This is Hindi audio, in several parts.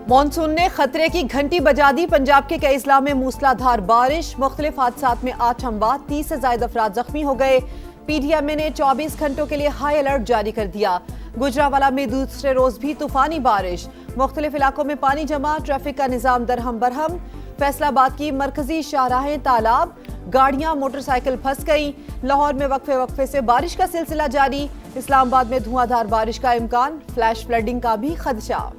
मॉनसून ने खतरे की घंटी बजा दी। पंजाब के कई इजला में मूसलाधार बारिश, मुख्तलिफ हादसात में 8 अमवात, 30 से ज्यादा अफराद जख्मी हो गए। पीडीएमए ने 24 घंटों के लिए हाई अलर्ट जारी कर दिया। गुजरावाला में दूसरे रोज भी तूफानी बारिश, मुख्तलिफ इलाकों में पानी जमा, ट्रैफिक का निजाम दरहम बरहम। फैसलाबाद की मरकजी शाहराहें तालाब, गाड़ियां मोटरसाइकिल फंस गई। लाहौर में वक्फे से बारिश का सिलसिला जारी। इस्लामाबाद में धुआंधार बारिश का इम्कान, फ्लैश फ्लडिंग का भी खदशा।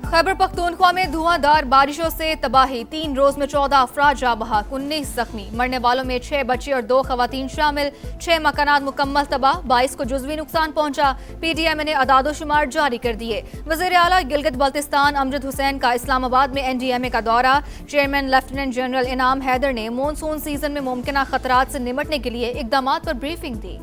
खैबर पख्तूनख्वा में धुआंधार बारिशों से तबाही, 3 रोज में 14 अफराद जाँ बहक, 19 जख्मी। मरने वालों में 6 बच्चे और 2 खवातीन शामिल। 6 मकानात मुकम्मल तबाह, 22 को जुज़वी नुकसान पहुंचा। पीडीएमए ने अदादोशुमार जारी कर दिए। वज़ीर आला गिलगित बल्तिस्तान अमजद हुसैन का इस्लामाबाद में एनडीएमए का दौरा। चेयरमैन लेफ्टिनेंट जनरल इनाम हैदर ने मानसून सीजन में मुमकिन खतरात से निपटने के लिए इकदाम पर ब्रीफिंग दी।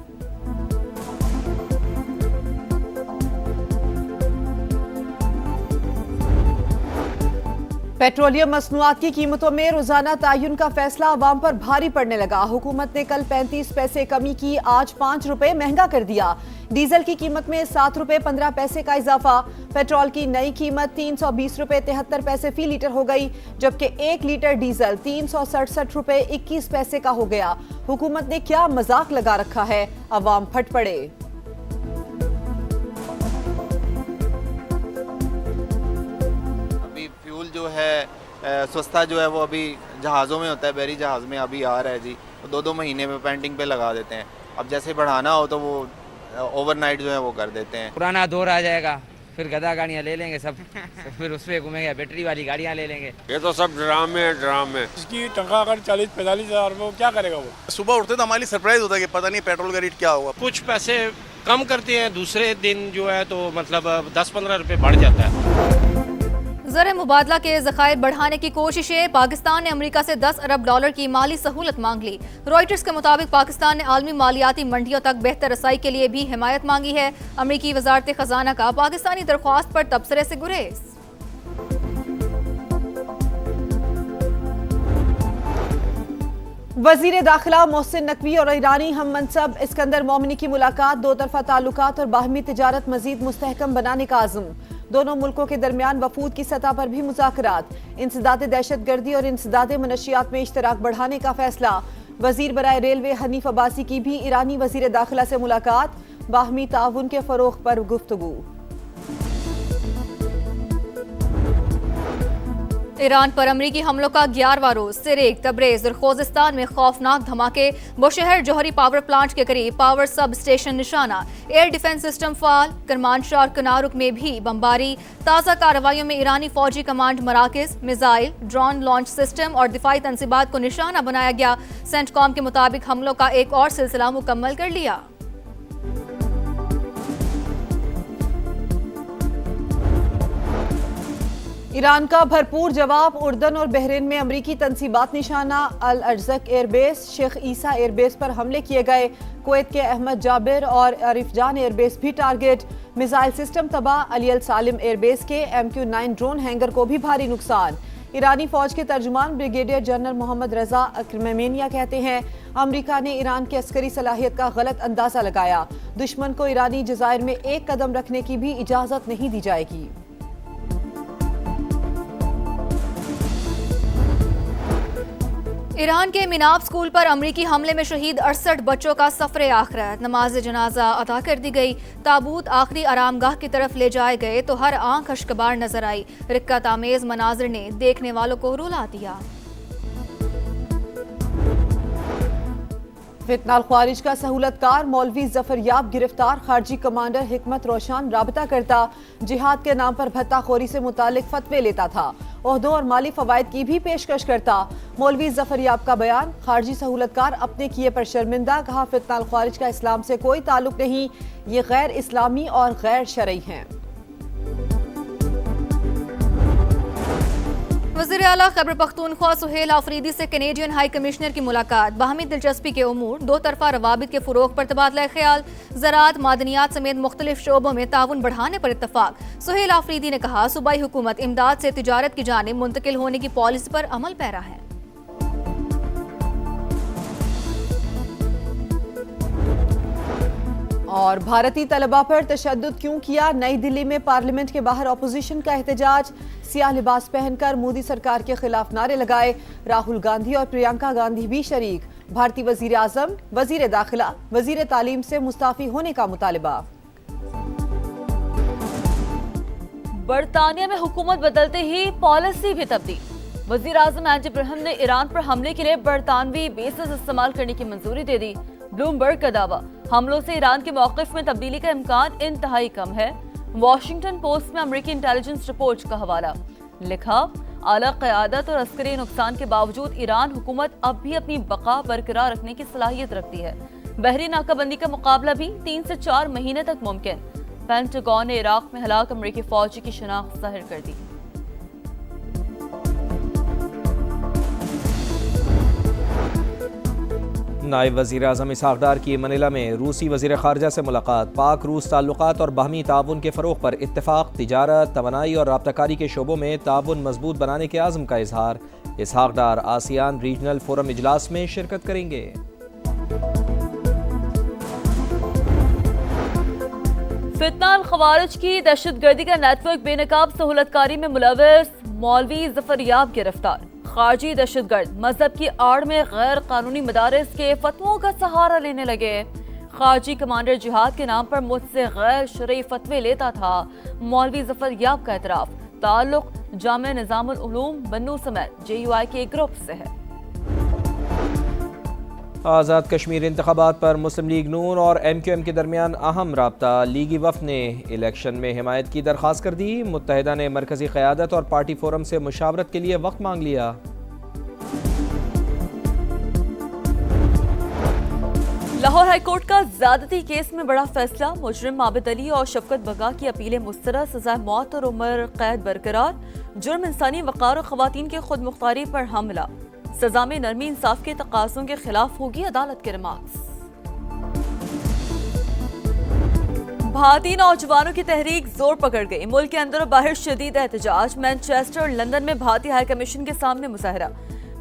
पेट्रोलियम मसनूआत की कीमतों में रोजाना तायुन का फैसला अवाम पर भारी पड़ने लगा। हुकूमत ने कल 35 पैसे कमी की, आज 5 रुपए महंगा कर दिया। डीजल की कीमत में 7 रुपए 15 पैसे का इजाफा। पेट्रोल की नई कीमत 320 रुपए 73 पैसे फी लीटर हो गई, जबकि 1 लीटर डीजल 367 रुपए 21 पैसे का हो गया। हुकूमत ने क्या मजाक लगा रखा है, अवाम फट पड़े। जो है सस्ता जो है वो अभी जहाज़ों में होता है, बहरी जहाज़ में अभी आ रहा है जी, 2-2 महीने में पेंटिंग पे लगा देते हैं। अब जैसे बढ़ाना हो तो वो ओवरनाइट जो है वो कर देते हैं। पुराना दौर आ जाएगा, फिर गधा गाड़ियाँ ले लेंगे सब फिर उस पर घूमेंगे, बैटरी वाली गाड़ियाँ ले लेंगे। ये तो सब ड्रामे है ड्रामे। इसकी तनख्वाह अगर 40-45 हज़ार वो क्या करेगा? वो सुबह उठते तो हमारी सरप्राइज होता है कि पता नहीं पेट्रोल का रेट क्या होगा। कुछ पैसे कम करते हैं, दूसरे दिन जो है तो मतलब 10-15 रुपए बढ़ जाता है। ज़र मुबादला के ज़खायर बढ़ाने की कोशिशें, पाकिस्तान ने अमेरिका से 10 अरब डॉलर की माली सहूलत मांग ली। रॉयटर्स के मुताबिक पाकिस्तान ने आलमी मालियाती मंडियों तक बेहतर रसाई के लिए भी हिमायत मांगी है। अमेरिकी वजारत खजाना का पाकिस्तानी दरख्वास्त पर तबसरे से गुरेज। वजीर दाखिला मोहसिन नकवी और ईरानी हम मनसब इस्कंदर मोमिनी की मुलाकात, दो तरफा ताल्लुकात और बाहमी तिजारत मजीद मुस्तहकम बनाने का आज़म। दोनों मुल्कों के दरमियान वफूद की सतह पर भी मुज़ाकरात। इंसदाद दहशत गर्दी और इंसदाद मनशियात में इश्तराक बढ़ाने का फैसला। वजीर बराए रेलवे हनीफ अब्बासी की भी ईरानी वजीर दाखिला से मुलाकात, बाहमी ताउन के फरोग पर गुफ्तगू। ईरान पर अमरीकी हमलों का 11वां रोज। सिरेक, तब्रेज और खोजिस्तान में खौफनाक धमाके, बुशहर जौहरी पावर प्लांट के करीब पावर सब स्टेशन निशाना। एयर डिफेंस सिस्टम फाल, करमानशाह और कनारुक में भी बमबारी। ताज़ा कार्रवाइयों में ईरानी फौजी कमांड मराकज, मिसाइल, ड्रोन लॉन्च सिस्टम और दिफाई तंसीबात को निशाना बनाया गया। सेंटकॉम के मुताबिक हमलों का एक और सिलसिला मुकम्मल कर लिया। ईरान का भरपूर जवाब, उर्दन और बहरीन में अमरीकी तंसीबात निशाना। अल अर्जक एयरबेस, शेख ईसा एयरबेस पर हमले किए गए। कुवैत के अहमद जाबिर और अरिफजान एयरबेस भी टारगेट। मिसाइल सिस्टम तबाह। अली अल सालिम एयरबेस के MQ-9 ड्रोन हैंगर को भी भारी नुकसान। ईरानी फौज के तर्जुमान ब्रिगेडियर जनरल मोहम्मद रजा अक्रमेनिया कहते हैं, अमरीका ने ईरान की अस्करी सलाहियत का गलत अंदाजा लगाया। दुश्मन को ईरानी जज़ायर में एक कदम रखने की भी इजाजत नहीं दी जाएगी। ईरान के मिनाब स्कूल पर अमरीकी हमले में शहीद 68 बच्चों का सफरे आखिरत, नमाज जनाजा अदा कर दी गई। ताबूत आखिरी आरामगाह की तरफ ले जाए गए तो हर आंख अश्कबार नजर आई। रिक्कत आमेज मनाजिर ने देखने वालों को रुला दिया। फितनाल ख्वारिज का सहूलतकार मौलवी जफरयाब गिरफ्तार। खारजी कमांडर हिकमत रोशन राबता करता, जिहाद के नाम पर भत्ताखोरी से मुतालिक फतवे लेता था। ओहदों और माली फवायद की भी पेशकश करता। मौलवी जफरयाब का बयान, खारजी सहूलतकार अपने किए पर शर्मिंदा। कहा, फितनाल ख्वारिज का इस्लाम से कोई ताल्लुक नहीं, ये गैर इस्लामी और गैर शरई हैं। वज़ीर आला खैबर पख्तूनख्वा सुहेल आफरीदी से कैनेडियन हाई कमिश्नर की मुलाकात। बाहमी दिलचस्पी के उमूर, दो तरफा रवाबित के फरोग पर तबादला ख्याल। ज़राअत, मादनियात समेत मुख्तलिफ शोबों में ताउन बढ़ाने पर इत्तफाक। सुहेल आफरीदी ने कहा, सूबाई हुकूमत इमदाद से तिजारत की जानिब मुंतकिल होने की पॉलिसी पर अमल पैरा है। और भारतीय तलबा पर तशद्दुद क्यों किया, नई दिल्ली में पार्लियामेंट के बाहर अपोजिशन का एहतजाज, सियाह लिबास पहनकर मोदी सरकार के खिलाफ नारे लगाए, राहुल गांधी और प्रियंका गांधी भी शरीक, भारतीय वजीर आजम, वजीर दाखिला, वजीर तालीम से मुस्ताफी होने का मुतालबा। बरतानिया में हुकूमत बदलते ही पॉलिसी भी तब्दील, वजीर आजम एंडी ब्रहम ने ईरान पर हमले के लिए बरतानवी बेसिस इस्तेमाल करने की मंजूरी दे दी। ब्लूमबर्ग का दावा, हमलों से ईरान के मौक़िफ़ में तब्दीली का इम्कान इंतहाई कम है। वॉशिंगटन पोस्ट में अमेरिकी इंटेलिजेंस रिपोर्ट का हवाला, लिखा आला क़यादत और अस्करी नुकसान के बावजूद ईरान हुकूमत अब भी अपनी बका बरकरार रखने की सलाहियत रखती है। बहरी नाकाबंदी का मुकाबला भी 3 से 4 महीने तक मुमकिन। पेंटागन ने इराक में हलाक अमेरिकी फौजी की शनाख्त जाहिर कर दी। नायब वज़ीर आज़म इसहाक़ डार की मनीला में रूसी वज़ीर ख़ारजा से मुलाकात, पाक रूस ताल्लुक़ात और बाहमी ताउन के फ़रोग़ पर इत्तेफ़ाक़, तिजारत, तवानाई और राब्ताकारी के शोबों में ताउन मजबूत बनाने के आज़म का इजहार। इसहाक़ डार आसियान रीजनल फोरम इजलास में शिरकत करेंगे। फितना अल-ख़वारिज की दहशतगर्दी का नेटवर्क बेनकाब सहूलतकारी में मुलव्वस मौलवी ज़फ़र याब गिरफ्तार। खारजी दहशतगर्द मजहब की आड़ में गैर कानूनी मदारिस के फतवों का सहारा लेने लगे। खारजी कमांडर जिहाद के नाम पर मुझसे गैर शरई फतवे लेता था। मौलवी ज़फ़र याब का एतराफ़, ताल्लुक जामिया निज़ामुल उलूम बन्नू समेत JUI के ग्रुप से है। आज़ाद कश्मीर इंतखाबात पर मुस्लिम लीग नून और MQM के दरमियान अहम राब्ता, लीगी वफ़द ने इलेक्शन में हिमायत की दरख्वास्त कर दी। मुत्तहिदा ने मरकज़ी क़यादत और पार्टी फोरम से मुशावरत के लिए वक्त मांग लिया। लाहौर हाईकोर्ट का ज़्यादती केस में बड़ा फैसला, मुजरिम आबिद अली और शफकत बगा की अपीलें मुस्तरद, सज़ाए मौत और उम्र कैद बरकरार। जुर्म इंसानी वक़ार और ख़वातीन की खुद मुख्तारी पर हमला, सजा में नरमी इंसाफ के तकाज़ों के खिलाफ होगी अदालत के रिमार्क्स। भारतीय नौजवानों की तहरीक जोर पकड़ गई, मुल्क के अंदर और बाहर शदीद एहतजाज। मैनचेस्टर और लंदन में भारतीय हाई कमीशन के सामने मुजाहरा,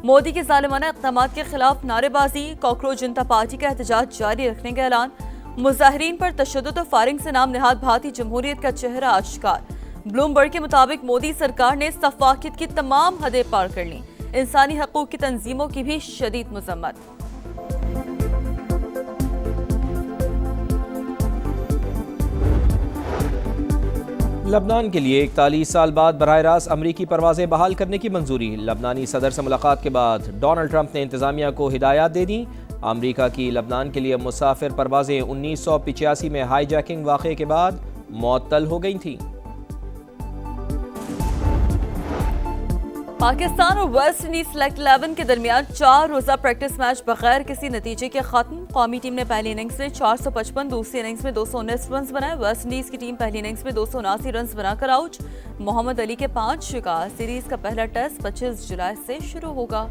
मोदी के ज़ालिमाना इक़दामात के खिलाफ नारेबाजी, कॉकरोच जनता पार्टी का एहतजाज जारी रखने का ऐलान। मुजाहिरीन पर तशद्दुद और फायरिंग से नाम निहाद भारतीय जमहूरियत का चेहरा आश्कार। ब्लूमबर्ग के मुताबिक मोदी सरकार ने सफ़ाकियत की तमाम हदें पार कर लीं, इंसानी हकूक़ की तंजीमों की भी शदीद मज़म्मत। लबनान के लिए 41 साल बाद बराह रास्त अमरीकी परवाज़ें बहाल करने की मंजूरी। लबनानी सदर से मुलाकात के बाद डोनाल्ड ट्रंप ने इंतज़ामिया को हिदायत दे दी। अमरीका की लबनान के लिए मुसाफिर परवाज़ें 1985 में हाईजैकिंग वाक़े के बाद मुअत्तल हो गई थीं। पाकिस्तान और वेस्ट इंडीज सेलेक्ट 11 के दरमियान 4 रोजा प्रैक्टिस मैच बगैर किसी नतीजे के खत्म। कौमी टीम ने पहली इनिंग्स में 455, दूसरी इनिंग्स में 219 रन बनाए। वेस्ट इंडीज की टीम पहली इनिंग्स में 279 रन बनाकर आउट। मोहम्मद अली के 5 शिकार। सीरीज का पहला टेस्ट 25 जुलाई से शुरू होगा।